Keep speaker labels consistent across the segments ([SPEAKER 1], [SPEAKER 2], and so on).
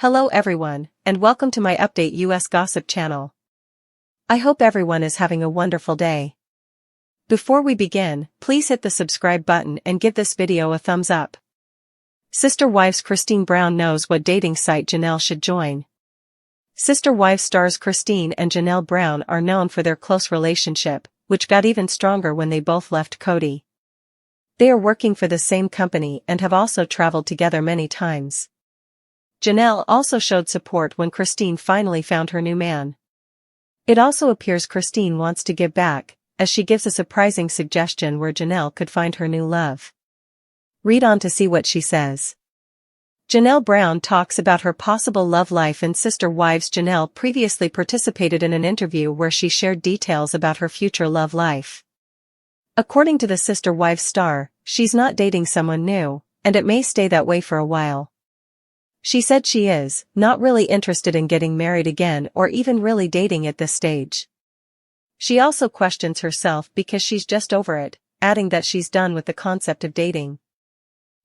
[SPEAKER 1] Hello everyone, and welcome to my Update US Gossip channel. I hope everyone is having a wonderful day. Before we begin, please hit the subscribe button and give this video a thumbs up. Sister Wives Christine Brown knows what dating site Janelle should join. Sister Wives stars Christine and Janelle Brown are known for their close relationship, which got even stronger when they both left Kody. They are working for the same company and have also traveled together many times. Janelle also showed support when Christine finally found her new man. It also appears Christine wants to give back, as she gives a surprising suggestion where Janelle could find her new love. Read on to see what she says. Janelle Brown talks about her possible love life in Sister Wives. Janelle previously participated in an interview where she shared details about her future love life. According to the Sister Wives star, she's not dating someone new, and it may stay that way for a while. She said she is not really interested in getting married again or even really dating at this stage. She also questions herself because she's just over it, adding that she's done with the concept of dating.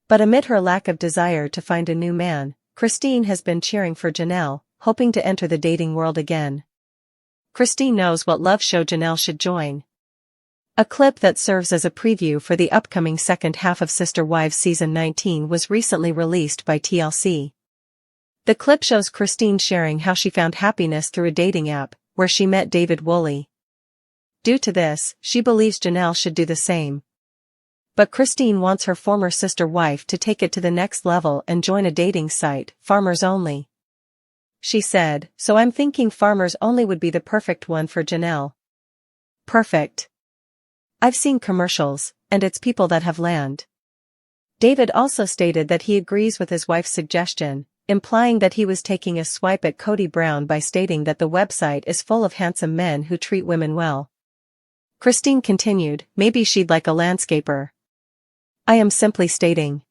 [SPEAKER 1] But amid her lack of desire to find a new man, Christine has been cheering for Janelle, hoping to enter the dating world again. Christine knows what love show Janelle should join. A clip that serves as a preview for the upcoming second half of Sister Wives Season 19 was recently released by TLC. The clip shows Christine sharing how she found happiness through a dating app, where she met David Woolley. Due to this, she believes Janelle should do the same. But Christine wants her former sister wife to take it to the next level and join a dating site, Farmers Only. She said, "So I'm thinking Farmers Only would be the perfect one for Janelle." Perfect. I've seen commercials, and it's people that have land. David also stated that he agrees with his wife's suggestion, implying that he was taking a swipe at Kody Brown by stating that the website is full of handsome men who treat women well. Christine continued, "Maybe she'd like a landscaper. I am simply stating."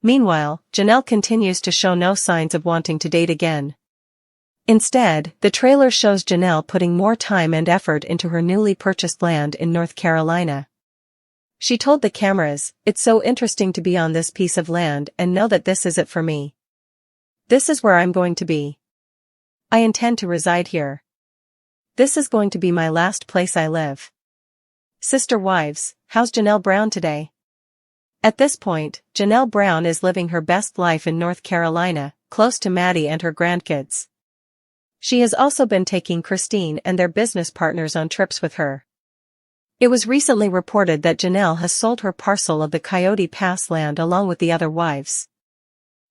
[SPEAKER 1] Meanwhile, Janelle continues to show no signs of wanting to date again. Instead, the trailer shows Janelle putting more time and effort into her newly purchased land in North Carolina. She told the cameras, "It's so interesting to be on this piece of land and know that this is it for me. This is where I'm going to be. I intend to reside here. This is going to be my last place I live." Sister Wives, how's Janelle Brown today? At this point, Janelle Brown is living her best life in North Carolina, close to Maddie and her grandkids. She has also been taking Christine and their business partners on trips with her. It was recently reported that Janelle has sold her parcel of the Coyote Pass land along with the other wives.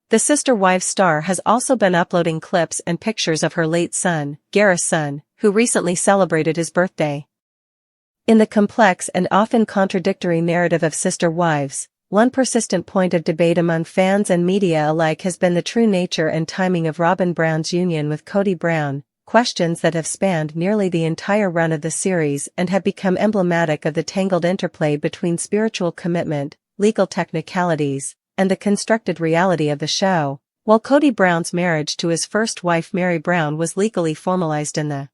[SPEAKER 1] The Sister Wives star has also been uploading clips and pictures of her late son, Garrison, who recently celebrated his birthday. In the complex and often contradictory narrative of Sister Wives, one persistent point of debate among fans and media alike has been the true nature and timing of Robyn Brown's union with Kody Brown, questions that have spanned nearly the entire run of the series and have become emblematic of the tangled interplay between spiritual commitment, legal technicalities, and the constructed reality of the show. While Kody Brown's marriage to his first wife Mary Brown was legally formalized in the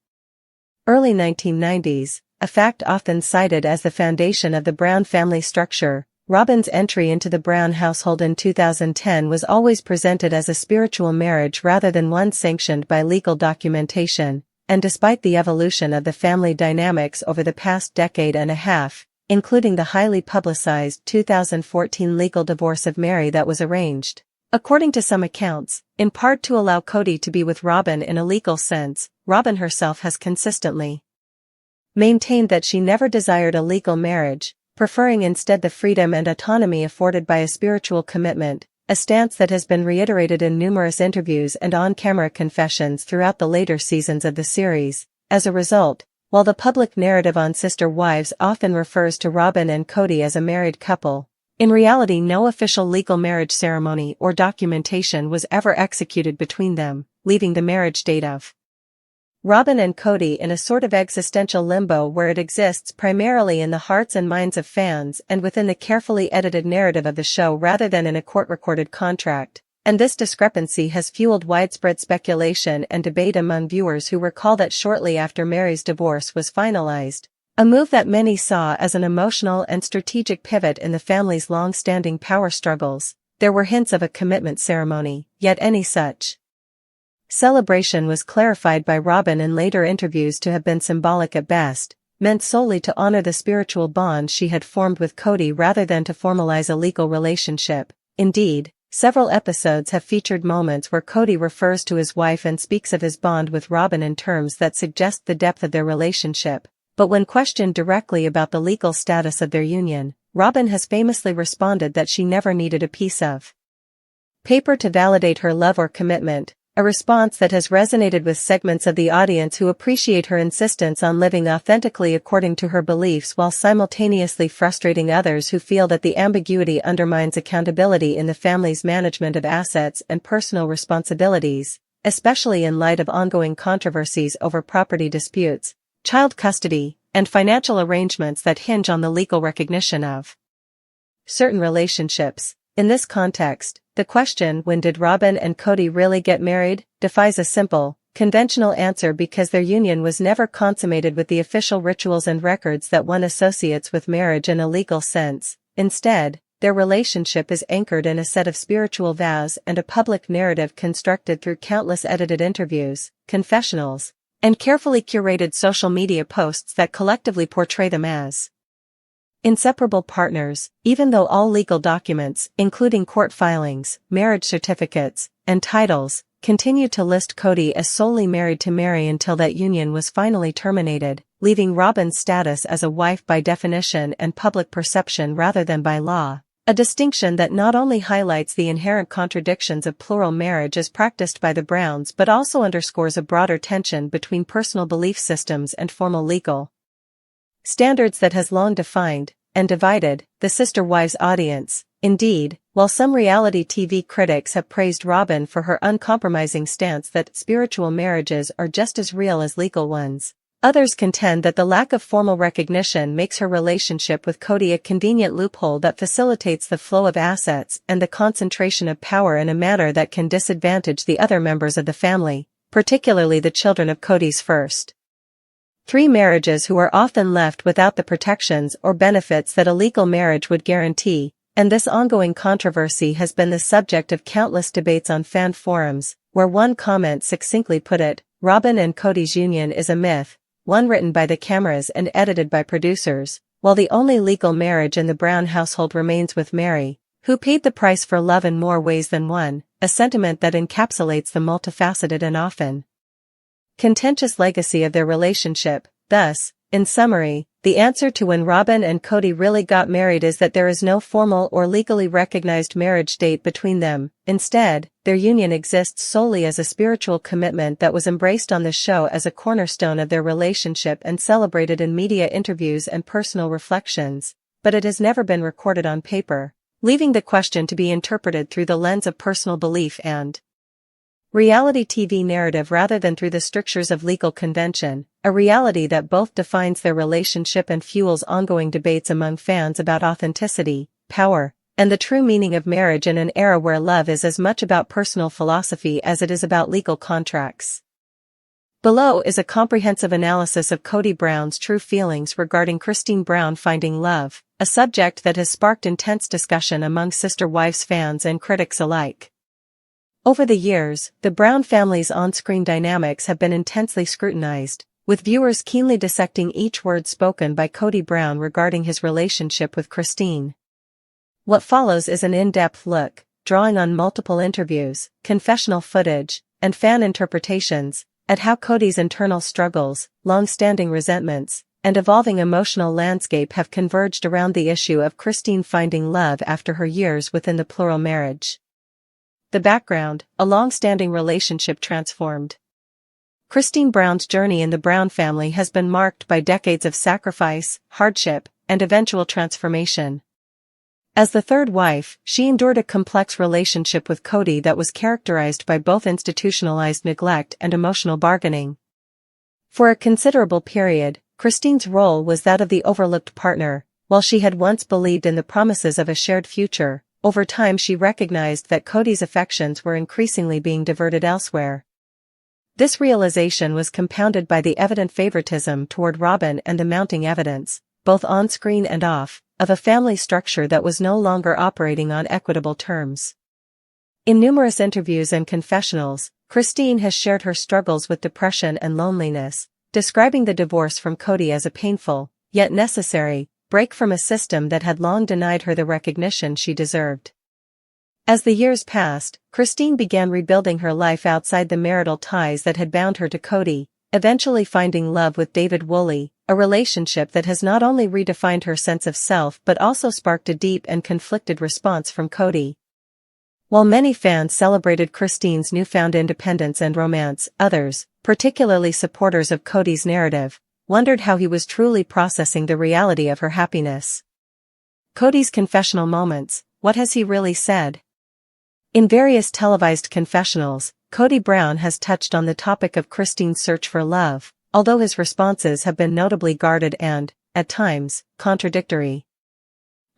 [SPEAKER 1] early 1990s, a fact often cited as the foundation of the Brown family structure, Robyn's entry into the Brown household in 2010 was always presented as a spiritual marriage rather than one sanctioned by legal documentation, and despite the evolution of the family dynamics over the past decade and a half, including the highly publicized 2014 legal divorce of Mary that was arranged, according to some accounts, in part to allow Kody to be with Robyn in a legal sense, Robyn herself has consistently maintained that she never desired a legal marriage, preferring instead the freedom and autonomy afforded by a spiritual commitment, a stance that has been reiterated in numerous interviews and on-camera confessions throughout the later seasons of the series. As a result, while the public narrative on Sister Wives often refers to Robyn and Kody as a married couple, in reality no official legal marriage ceremony or documentation was ever executed between them, leaving the marriage date of Robyn and Kody in a sort of existential limbo where it exists primarily in the hearts and minds of fans and within the carefully edited narrative of the show rather than in a court-recorded contract, and this discrepancy has fueled widespread speculation and debate among viewers who recall that shortly after Mary's divorce was finalized, a move that many saw as an emotional and strategic pivot in the family's long-standing power struggles, there were hints of a commitment ceremony, yet any such celebration was clarified by Robyn in later interviews to have been symbolic at best, meant solely to honor the spiritual bond she had formed with Kody rather than to formalize a legal relationship. Indeed, several episodes have featured moments where Kody refers to his wife and speaks of his bond with Robyn in terms that suggest the depth of their relationship, but when questioned directly about the legal status of their union, Robyn has famously responded that she never needed a piece of paper to validate her love or commitment, a response that has resonated with segments of the audience who appreciate her insistence on living authentically according to her beliefs while simultaneously frustrating others who feel that the ambiguity undermines accountability in the family's management of assets and personal responsibilities, especially in light of ongoing controversies over property disputes, child custody, and financial arrangements that hinge on the legal recognition of certain relationships. In this context, the question, when did Robyn and Kody really get married, defies a simple, conventional answer because their union was never consummated with the official rituals and records that one associates with marriage in a legal sense. Instead, their relationship is anchored in a set of spiritual vows and a public narrative constructed through countless edited interviews, confessionals, and carefully curated social media posts that collectively portray them as inseparable partners, even though all legal documents, including court filings, marriage certificates, and titles, continue to list Kody as solely married to Mary until that union was finally terminated, leaving Robyn's status as a wife by definition and public perception rather than by law, a distinction that not only highlights the inherent contradictions of plural marriage as practiced by the Browns but also underscores a broader tension between personal belief systems and formal legal standards that has long defined and divided the sister wives audience. Indeed, while some reality TV critics have praised Robyn for her uncompromising stance that spiritual marriages are just as real as legal ones, others contend that the lack of formal recognition makes her relationship with Kody a convenient loophole that facilitates the flow of assets and the concentration of power in a manner that can disadvantage the other members of the family, particularly the children of Kody's first three marriages who are often left without the protections or benefits that a legal marriage would guarantee, and this ongoing controversy has been the subject of countless debates on fan forums, where one comment succinctly put it, Robyn and Kody's union is a myth, one written by the cameras and edited by producers, while the only legal marriage in the Brown household remains with Mary, who paid the price for love in more ways than one, a sentiment that encapsulates the multifaceted and often contentious legacy of their relationship. Thus, in summary, the answer to when Robyn and Kody really got married is that there is no formal or legally recognized marriage date between them. Instead, their union exists solely as a spiritual commitment that was embraced on the show as a cornerstone of their relationship and celebrated in media interviews and personal reflections, but it has never been recorded on paper, leaving the question to be interpreted through the lens of personal belief and reality TV narrative rather than through the strictures of legal convention, a reality that both defines their relationship and fuels ongoing debates among fans about authenticity, power, and the true meaning of marriage in an era where love is as much about personal philosophy as it is about legal contracts. Below is a comprehensive analysis of Kody Brown's true feelings regarding Christine Brown finding love, a subject that has sparked intense discussion among sister wives fans and critics alike. Over the years, the Brown family's on-screen dynamics have been intensely scrutinized, with viewers keenly dissecting each word spoken by Kody Brown regarding his relationship with Christine. What follows is an in-depth look, drawing on multiple interviews, confessional footage, and fan interpretations, at how Kody's internal struggles, long-standing resentments, and evolving emotional landscape have converged around the issue of Christine finding love after her years within the plural marriage. The background, a long-standing relationship transformed. Christine Brown's journey in the Brown family has been marked by decades of sacrifice, hardship, and eventual transformation. As the third wife, she endured a complex relationship with Kody that was characterized by both institutionalized neglect and emotional bargaining. For a considerable period, Christine's role was that of the overlooked partner, while she had once believed in the promises of a shared future. Over time she recognized that Kody's affections were increasingly being diverted elsewhere. This realization was compounded by the evident favoritism toward Robyn and the mounting evidence, both on-screen and off, of a family structure that was no longer operating on equitable terms. In numerous interviews and confessionals, Christine has shared her struggles with depression and loneliness, describing the divorce from Kody as a painful, yet necessary, break from a system that had long denied her the recognition she deserved. As the years passed, Christine began rebuilding her life outside the marital ties that had bound her to Kody, eventually finding love with David Woolley, a relationship that has not only redefined her sense of self but also sparked a deep and conflicted response from Kody. While many fans celebrated Christine's newfound independence and romance, others, particularly supporters of Kody's narrative, wondered how he was truly processing the reality of her happiness. Kody's confessional moments, what has he really said? In various televised confessionals, Kody Brown has touched on the topic of Christine's search for love, although his responses have been notably guarded and, at times, contradictory.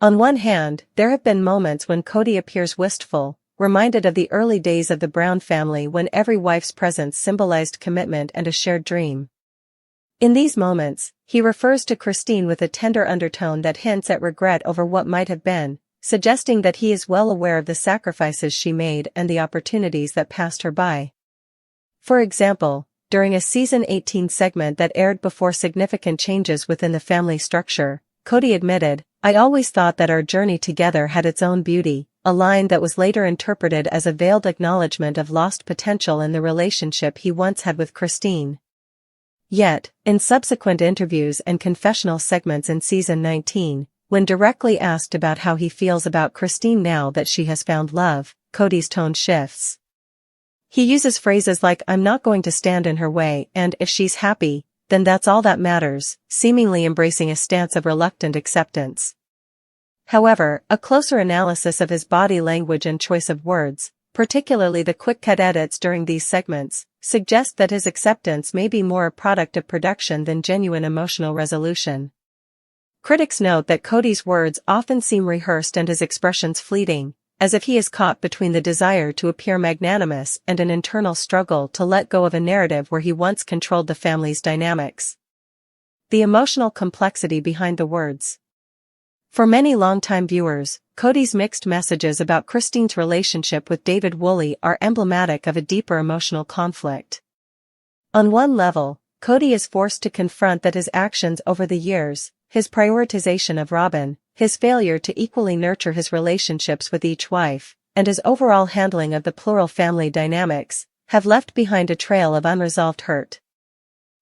[SPEAKER 1] On one hand, there have been moments when Kody appears wistful, reminded of the early days of the Brown family when every wife's presence symbolized commitment and a shared dream. In these moments, he refers to Christine with a tender undertone that hints at regret over what might have been, suggesting that he is well aware of the sacrifices she made and the opportunities that passed her by. For example, during a season 18 segment that aired before significant changes within the family structure, Kody admitted, "I always thought that our journey together had its own beauty," a line that was later interpreted as a veiled acknowledgement of lost potential in the relationship he once had with Christine. Yet, in subsequent interviews and confessional segments in season 19, when directly asked about how he feels about Christine now that she has found love, Kody's tone shifts. He uses phrases like "I'm not going to stand in her way" and "if she's happy, then that's all that matters," seemingly embracing a stance of reluctant acceptance. However, a closer analysis of his body language and choice of words, particularly the quick-cut edits during these segments, suggests that his acceptance may be more a product of production than genuine emotional resolution. Critics note that Kody's words often seem rehearsed and his expressions fleeting, as if he is caught between the desire to appear magnanimous and an internal struggle to let go of a narrative where he once controlled the family's dynamics. The emotional complexity behind the words. For many longtime viewers, Kody's mixed messages about Christine's relationship with David Woolley are emblematic of a deeper emotional conflict. On one level, Kody is forced to confront that his actions over the years, his prioritization of Robyn, his failure to equally nurture his relationships with each wife, and his overall handling of the plural family dynamics, have left behind a trail of unresolved hurt.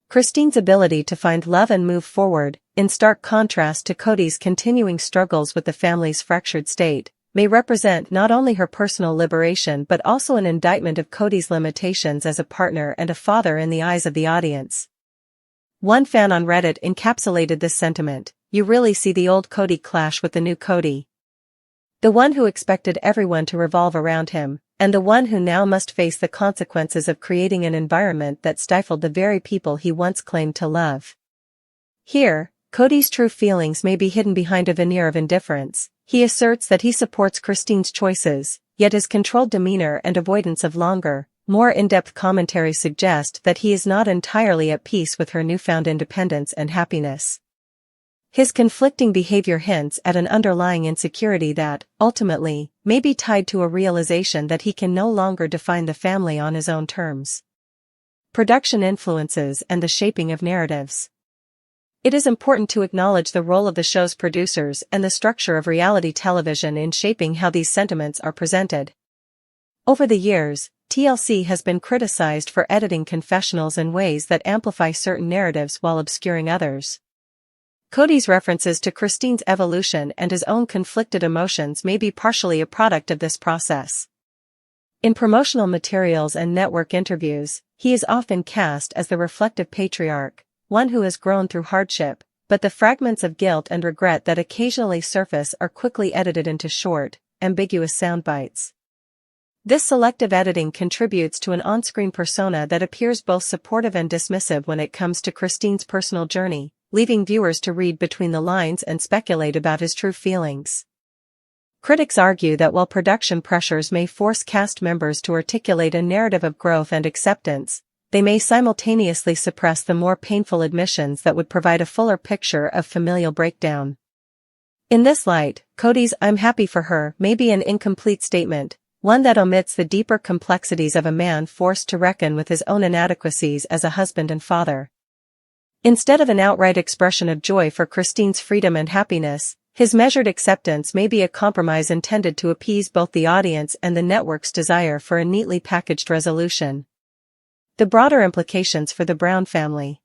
[SPEAKER 1] Christine's ability to find love and move forward, in stark contrast to Kody's continuing struggles with the family's fractured state, may represent not only her personal liberation but also an indictment of Kody's limitations as a partner and a father in the eyes of the audience. One fan on Reddit encapsulated this sentiment: "You really see the old Kody clash with the new Kody. The one who expected everyone to revolve around him, and the one who now must face the consequences of creating an environment that stifled the very people he once claimed to love." Here, Kody's true feelings may be hidden behind a veneer of indifference. He asserts that he supports Christine's choices, yet his controlled demeanor and avoidance of longer, more in-depth commentary suggest that he is not entirely at peace with her newfound independence and happiness. His conflicting behavior hints at an underlying insecurity that, ultimately, may be tied to a realization that he can no longer define the family on his own terms. Production influences and the shaping of narratives. It is important to acknowledge the role of the show's producers and the structure of reality television in shaping how these sentiments are presented. Over the years, TLC has been criticized for editing confessionals in ways that amplify certain narratives while obscuring others. Kody's references to Christine's evolution and his own conflicted emotions may be partially a product of this process. In promotional materials and network interviews, he is often cast as the reflective patriarch, one who has grown through hardship, but the fragments of guilt and regret that occasionally surface are quickly edited into short, ambiguous soundbites. This selective editing contributes to an on-screen persona that appears both supportive and dismissive when it comes to Christine's personal journey, leaving viewers to read between the lines and speculate about his true feelings. Critics argue that while production pressures may force cast members to articulate a narrative of growth and acceptance, they may simultaneously suppress the more painful admissions that would provide a fuller picture of familial breakdown. In this light, Kody's "I'm happy for her" may be an incomplete statement, one that omits the deeper complexities of a man forced to reckon with his own inadequacies as a husband and father. Instead of an outright expression of joy for Christine's freedom and happiness, his measured acceptance may be a compromise intended to appease both the audience and the network's desire for a neatly packaged resolution. The broader implications for the Brown family.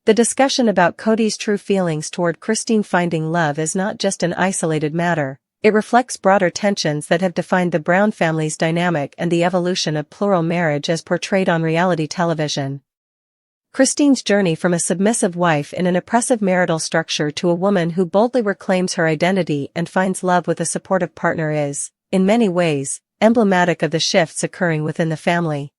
[SPEAKER 1] The discussion about Kody's true feelings toward Christine finding love is not just an isolated matter, it reflects broader tensions that have defined the Brown family's dynamic and the evolution of plural marriage as portrayed on reality television. Christine's journey from a submissive wife in an oppressive marital structure to a woman who boldly reclaims her identity and finds love with a supportive partner is, in many ways, emblematic of the shifts occurring within the family.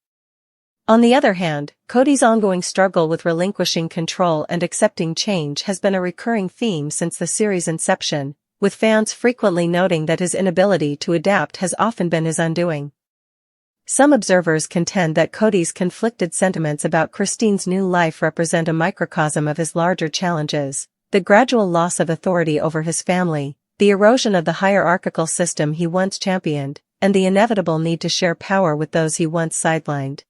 [SPEAKER 1] On the other hand, Kody's ongoing struggle with relinquishing control and accepting change has been a recurring theme since the series' inception, with fans frequently noting that his inability to adapt has often been his undoing. Some observers contend that Kody's conflicted sentiments about Christine's new life represent a microcosm of his larger challenges: the gradual loss of authority over his family, the erosion of the hierarchical system he once championed, and the inevitable need to share power with those he once sidelined.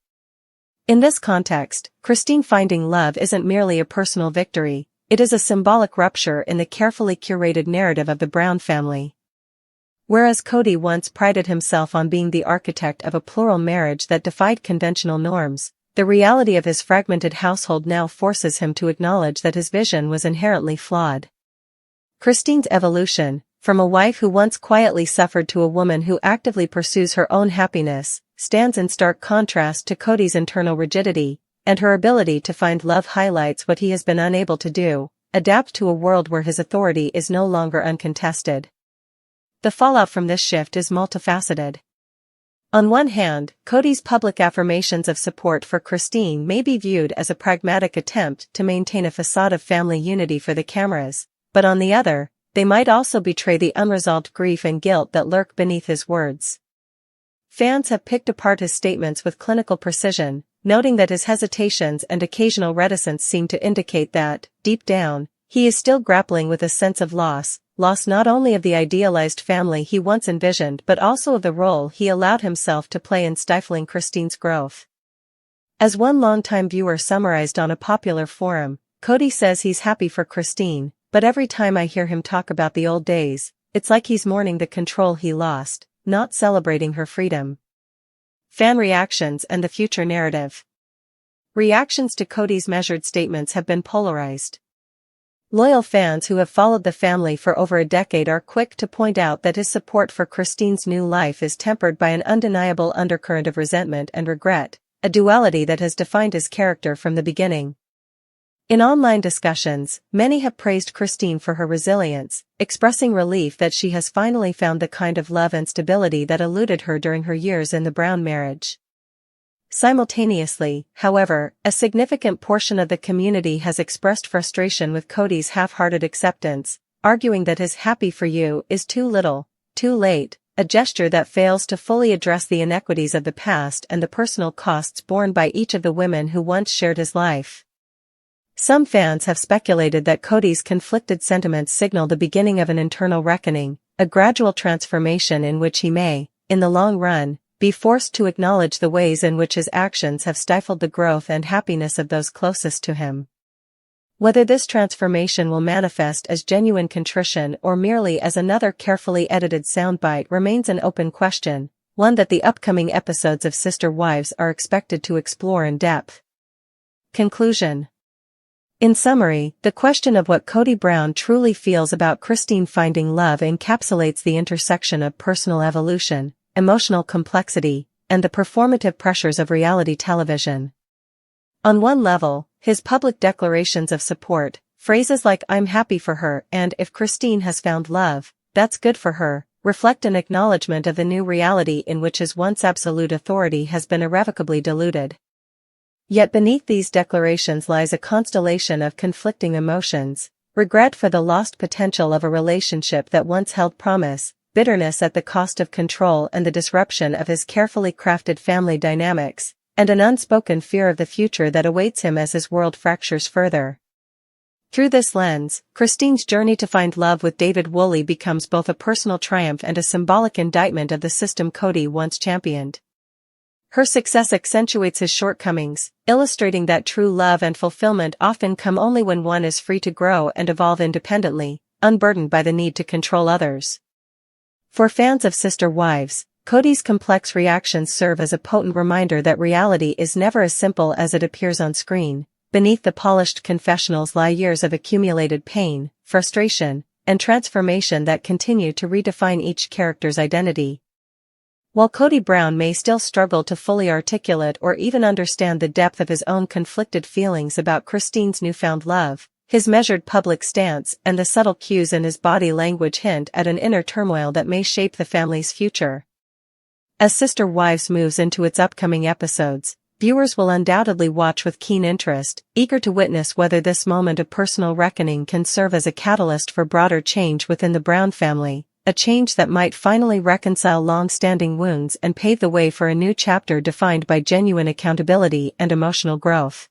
[SPEAKER 1] In this context, Christine finding love isn't merely a personal victory, it is a symbolic rupture in the carefully curated narrative of the Brown family. Whereas Kody once prided himself on being the architect of a plural marriage that defied conventional norms, the reality of his fragmented household now forces him to acknowledge that his vision was inherently flawed. Christine's evolution, from a wife who once quietly suffered to a woman who actively pursues her own happiness, stands in stark contrast to Kody's internal rigidity, and her ability to find love highlights what he has been unable to do: adapt to a world where his authority is no longer uncontested. The fallout from this shift is multifaceted. On one hand, Kody's public affirmations of support for Christine may be viewed as a pragmatic attempt to maintain a facade of family unity for the cameras, but on the other, they might also betray the unresolved grief and guilt that lurk beneath his words. Fans have picked apart his statements with clinical precision, noting that his hesitations and occasional reticence seem to indicate that, deep down, he is still grappling with a sense of loss not only of the idealized family he once envisioned but also of the role he allowed himself to play in stifling Christine's growth. As one longtime viewer summarized on a popular forum, Kody says he's happy for Christine, but every time I hear him talk about the old days, it's like he's mourning the control he lost, not celebrating her freedom. Fan reactions and the future narrative. Reactions to Kody's measured statements have been polarized. Loyal fans who have followed the family for over a decade are quick to point out that his support for Christine's new life is tempered by an undeniable undercurrent of resentment and regret, a duality that has defined his character from the beginning. In online discussions, many have praised Christine for her resilience, expressing relief that she has finally found the kind of love and stability that eluded her during her years in the Brown marriage. Simultaneously, however, a significant portion of the community has expressed frustration with Kody's half-hearted acceptance, arguing that his "happy for you" is too little, too late, a gesture that fails to fully address the inequities of the past and the personal costs borne by each of the women who once shared his life. Some fans have speculated that Kody's conflicted sentiments signal the beginning of an internal reckoning, a gradual transformation in which he may, in the long run, be forced to acknowledge the ways in which his actions have stifled the growth and happiness of those closest to him. Whether this transformation will manifest as genuine contrition or merely as another carefully edited soundbite remains an open question, one that the upcoming episodes of Sister Wives are expected to explore in depth. Conclusion. In summary, the question of what Kody Brown truly feels about Christine finding love encapsulates the intersection of personal evolution, emotional complexity, and the performative pressures of reality television. On one level, his public declarations of support, phrases like "I'm happy for her" and "if Christine has found love, that's good for her," reflect an acknowledgement of the new reality in which his once absolute authority has been irrevocably diluted. Yet beneath these declarations lies a constellation of conflicting emotions: regret for the lost potential of a relationship that once held promise, bitterness at the cost of control and the disruption of his carefully crafted family dynamics, and an unspoken fear of the future that awaits him as his world fractures further. Through this lens, Christine's journey to find love with David Woolley becomes both a personal triumph and a symbolic indictment of the system Kody once championed. Her success accentuates his shortcomings, illustrating that true love and fulfillment often come only when one is free to grow and evolve independently, unburdened by the need to control others. For fans of Sister Wives, Kody's complex reactions serve as a potent reminder that reality is never as simple as it appears on screen. Beneath the polished confessionals lie years of accumulated pain, frustration, and transformation that continue to redefine each character's identity. While Kody Brown may still struggle to fully articulate or even understand the depth of his own conflicted feelings about Christine's newfound love, his measured public stance and the subtle cues in his body language hint at an inner turmoil that may shape the family's future. As Sister Wives moves into its upcoming episodes, viewers will undoubtedly watch with keen interest, eager to witness whether this moment of personal reckoning can serve as a catalyst for broader change within the Brown family, a change that might finally reconcile long-standing wounds and pave the way for a new chapter defined by genuine accountability and emotional growth.